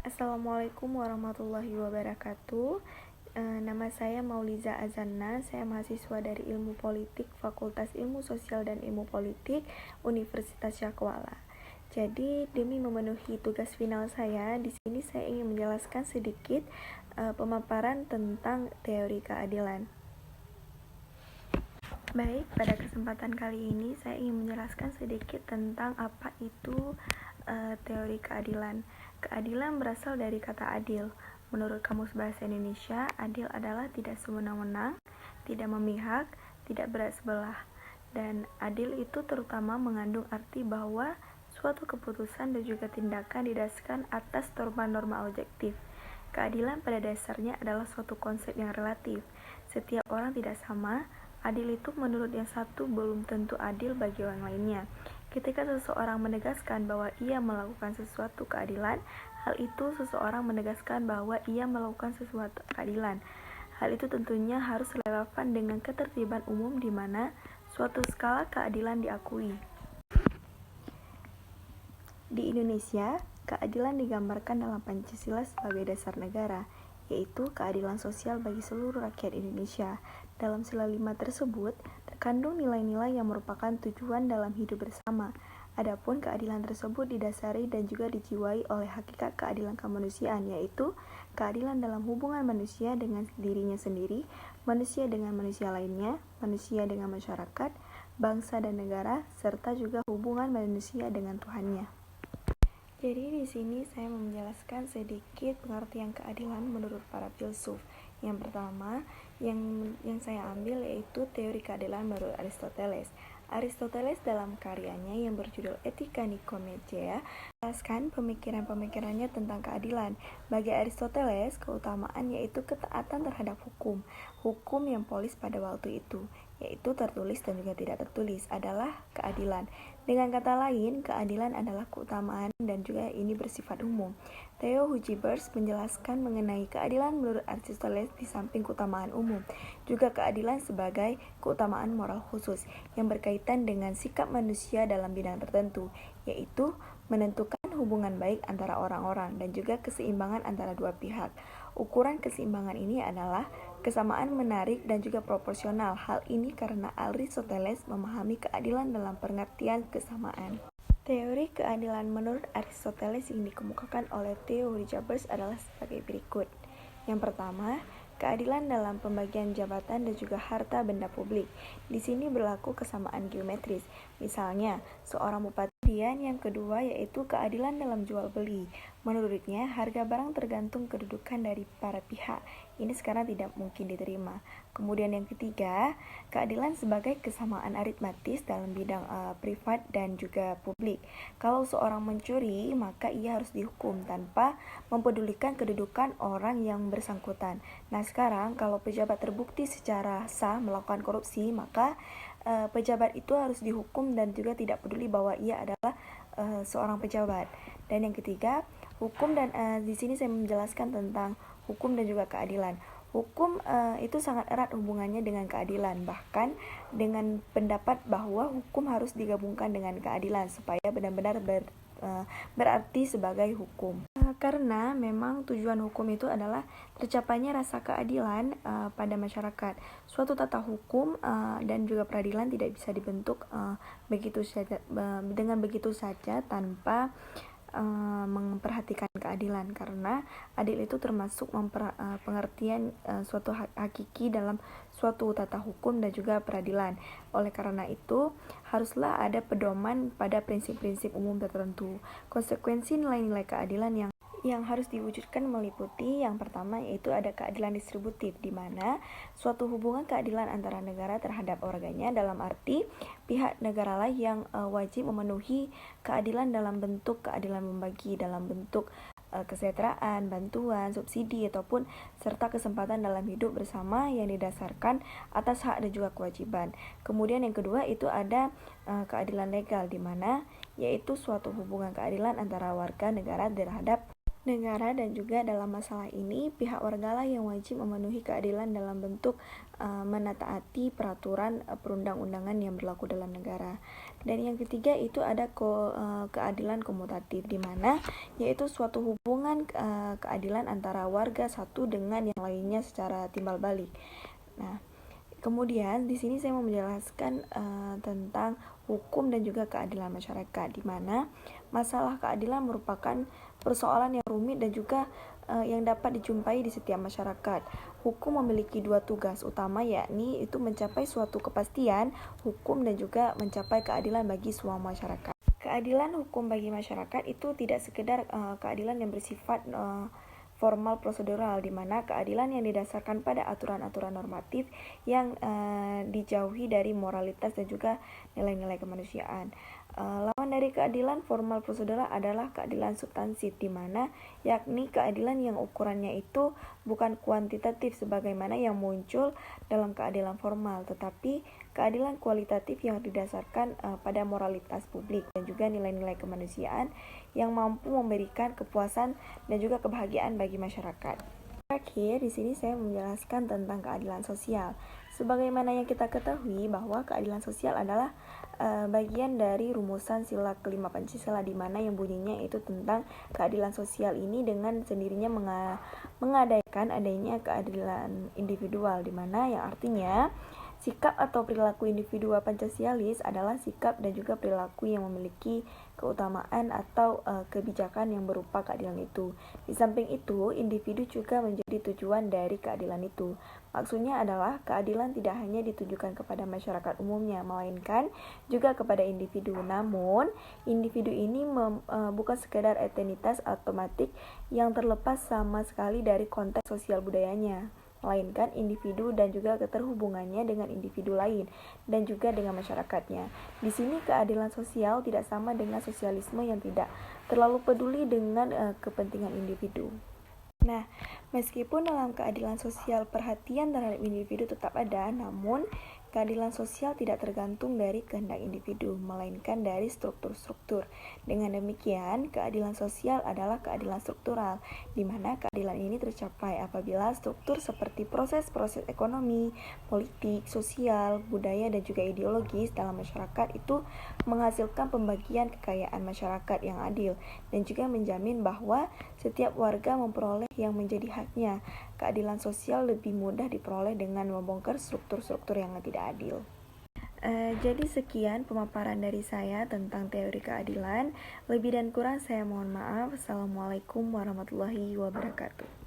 Assalamualaikum warahmatullahi wabarakatuh. Nama saya Mauliza Azanna. Saya mahasiswa dari Ilmu Politik, Fakultas Ilmu Sosial dan Ilmu Politik, Universitas Syakwala. Jadi, demi memenuhi tugas final saya, di sini saya ingin menjelaskan sedikit pemaparan tentang teori keadilan. Baik, pada kesempatan kali ini saya ingin menjelaskan sedikit tentang apa itu teori keadilan. Keadilan berasal dari kata adil. Menurut Kamus Bahasa Indonesia, adil adalah tidak sewenang-wenang, tidak memihak, tidak berat sebelah. Dan adil itu terutama mengandung arti bahwa suatu keputusan dan juga tindakan didasarkan atas norma-norma objektif. Keadilan pada dasarnya adalah suatu konsep yang relatif. Setiap orang tidak sama. Adil itu menurut yang satu belum tentu adil bagi orang lainnya. Ketika seseorang menegaskan bahwa ia melakukan sesuatu keadilan, hal itu seseorang menegaskan bahwa ia melakukan sesuatu keadilan. Hal itu tentunya harus relevan dengan ketertiban umum di mana suatu skala keadilan diakui. Di Indonesia, keadilan digambarkan dalam Pancasila sebagai dasar negara, yaitu keadilan sosial bagi seluruh rakyat Indonesia. Dalam sila 5 tersebut, terkandung nilai-nilai yang merupakan tujuan dalam hidup bersama. Adapun keadilan tersebut didasari dan juga dijiwai oleh hakikat keadilan kemanusiaan, yaitu keadilan dalam hubungan manusia dengan dirinya sendiri, manusia dengan manusia lainnya, manusia dengan masyarakat, bangsa dan negara, serta juga hubungan manusia dengan Tuhannya. Jadi di sini saya mau menjelaskan sedikit pengertian keadilan menurut para filsuf. Yang pertama, yang saya ambil yaitu teori keadilan menurut Aristoteles. Aristoteles dalam karyanya yang berjudul Etika Nikomedia menjelaskan pemikiran-pemikirannya tentang keadilan. Bagi Aristoteles, keutamaan yaitu ketaatan terhadap hukum. Hukum yang polis pada waktu itu, yaitu tertulis dan juga tidak tertulis, adalah keadilan. Dengan kata lain, keadilan adalah keutamaan dan juga ini bersifat umum. Theo Hugibers menjelaskan mengenai keadilan menurut Aristoteles di samping keutamaan umum, juga keadilan sebagai keutamaan moral khusus yang berkaitan dengan sikap manusia dalam bidang tertentu, yaitu menentukan hubungan baik antara orang-orang dan juga keseimbangan antara dua pihak. Ukuran keseimbangan ini adalah kesamaan menarik dan juga proporsional. Hal ini karena Aristoteles memahami keadilan dalam pengertian kesamaan. Teori keadilan menurut Aristoteles yang dikemukakan oleh Theo Hugibers adalah sebagai berikut. Yang pertama, keadilan dalam pembagian jabatan dan juga harta benda publik. Di sini berlaku kesamaan geometris. Misalnya, seorang bupati. Kemudian yang kedua yaitu keadilan dalam jual beli. Menurutnya, harga barang tergantung kedudukan dari para pihak. Ini sekarang tidak mungkin diterima. Kemudian yang ketiga, keadilan sebagai kesamaan aritmatis dalam bidang privat dan juga publik. Kalau seorang mencuri, maka ia harus dihukum tanpa mempedulikan kedudukan orang yang bersangkutan. Nah, sekarang kalau pejabat terbukti secara sah melakukan korupsi, maka pejabat itu harus dihukum dan juga tidak peduli bahwa ia adalah seorang pejabat. Dan yang ketiga, hukum dan di sini saya menjelaskan tentang hukum dan juga keadilan. Hukum itu sangat erat hubungannya dengan keadilan, bahkan dengan pendapat bahwa hukum harus digabungkan dengan keadilan supaya benar-benar berarti sebagai hukum. Karena memang tujuan hukum itu adalah tercapainya rasa keadilan pada masyarakat. Suatu tata hukum dan juga peradilan tidak bisa dibentuk dengan begitu saja tanpa memperhatikan keadilan, karena adil itu termasuk pengertian suatu hakiki dalam suatu tata hukum dan juga peradilan. Oleh karena itu, haruslah ada pedoman pada prinsip-prinsip umum tertentu. Konsekuensi nilai-nilai keadilan yang harus diwujudkan meliputi yang pertama yaitu ada keadilan distributif, di mana suatu hubungan keadilan antara negara terhadap warganya, dalam arti pihak negara lah yang wajib memenuhi keadilan dalam bentuk keadilan membagi dalam bentuk kesejahteraan, bantuan, subsidi ataupun serta kesempatan dalam hidup bersama yang didasarkan atas hak dan juga kewajiban. Kemudian yang kedua itu ada keadilan legal, di mana yaitu suatu hubungan keadilan antara warga negara terhadap negara dan juga dalam masalah ini pihak wargalah yang wajib memenuhi keadilan dalam bentuk menataati peraturan perundang-undangan yang berlaku dalam negara. Dan yang ketiga itu ada keadilan komutatif, di mana yaitu suatu hubungan keadilan antara warga satu dengan yang lainnya secara timbal balik. Nah, kemudian di sini saya mau menjelaskan tentang hukum dan juga keadilan masyarakat, di mana masalah keadilan merupakan persoalan yang rumit dan juga yang dapat dijumpai di setiap masyarakat. Hukum memiliki dua tugas utama, yakni itu mencapai suatu kepastian hukum dan juga mencapai keadilan bagi semua masyarakat. Keadilan hukum bagi masyarakat itu tidak sekedar keadilan yang bersifat formal prosedural, di mana keadilan yang didasarkan pada aturan-aturan normatif yang dijauhi dari moralitas dan juga nilai-nilai kemanusiaan. Lawan dari keadilan formal prosedural adalah keadilan substansif, di mana yakni keadilan yang ukurannya itu bukan kuantitatif sebagaimana yang muncul dalam keadilan formal, tetapi keadilan kualitatif yang didasarkan pada moralitas publik dan juga nilai-nilai kemanusiaan yang mampu memberikan kepuasan dan juga kebahagiaan bagi masyarakat. Terakhir, di sini saya menjelaskan tentang keadilan sosial. Sebagaimana yang kita ketahui bahwa keadilan sosial adalah bagian dari rumusan sila kelima Pancasila, di mana yang bunyinya itu tentang keadilan sosial ini dengan sendirinya mengadaikan adanya keadilan individual, di mana yang artinya sikap atau perilaku individu Pancasialis adalah sikap dan juga perilaku yang memiliki keutamaan atau kebijakan yang berupa keadilan itu. Di samping itu, individu juga menjadi tujuan dari keadilan itu. Maksudnya adalah keadilan tidak hanya ditujukan kepada masyarakat umumnya, melainkan juga kepada individu. Namun, individu ini bukan sekedar entitas otomatik yang terlepas sama sekali dari konteks sosial budayanya, melainkan individu dan juga keterhubungannya dengan individu lain dan juga dengan masyarakatnya. Di sini keadilan sosial tidak sama dengan sosialisme yang tidak terlalu peduli dengan kepentingan individu. Nah, meskipun dalam keadilan sosial perhatian terhadap individu tetap ada, namun keadilan sosial tidak tergantung dari kehendak individu, melainkan dari struktur-struktur. Dengan demikian, keadilan sosial adalah keadilan struktural, di mana keadilan ini tercapai apabila struktur seperti proses-proses ekonomi, politik, sosial, budaya, dan juga ideologis dalam masyarakat itu menghasilkan pembagian kekayaan masyarakat yang adil, dan juga menjamin bahwa setiap warga memperoleh yang menjadi haknya. Keadilan sosial lebih mudah diperoleh dengan membongkar struktur-struktur yang tidak adil. Jadi sekian pemaparan dari saya tentang teori keadilan. Lebih dan kurang saya mohon maaf. Assalamualaikum warahmatullahi wabarakatuh.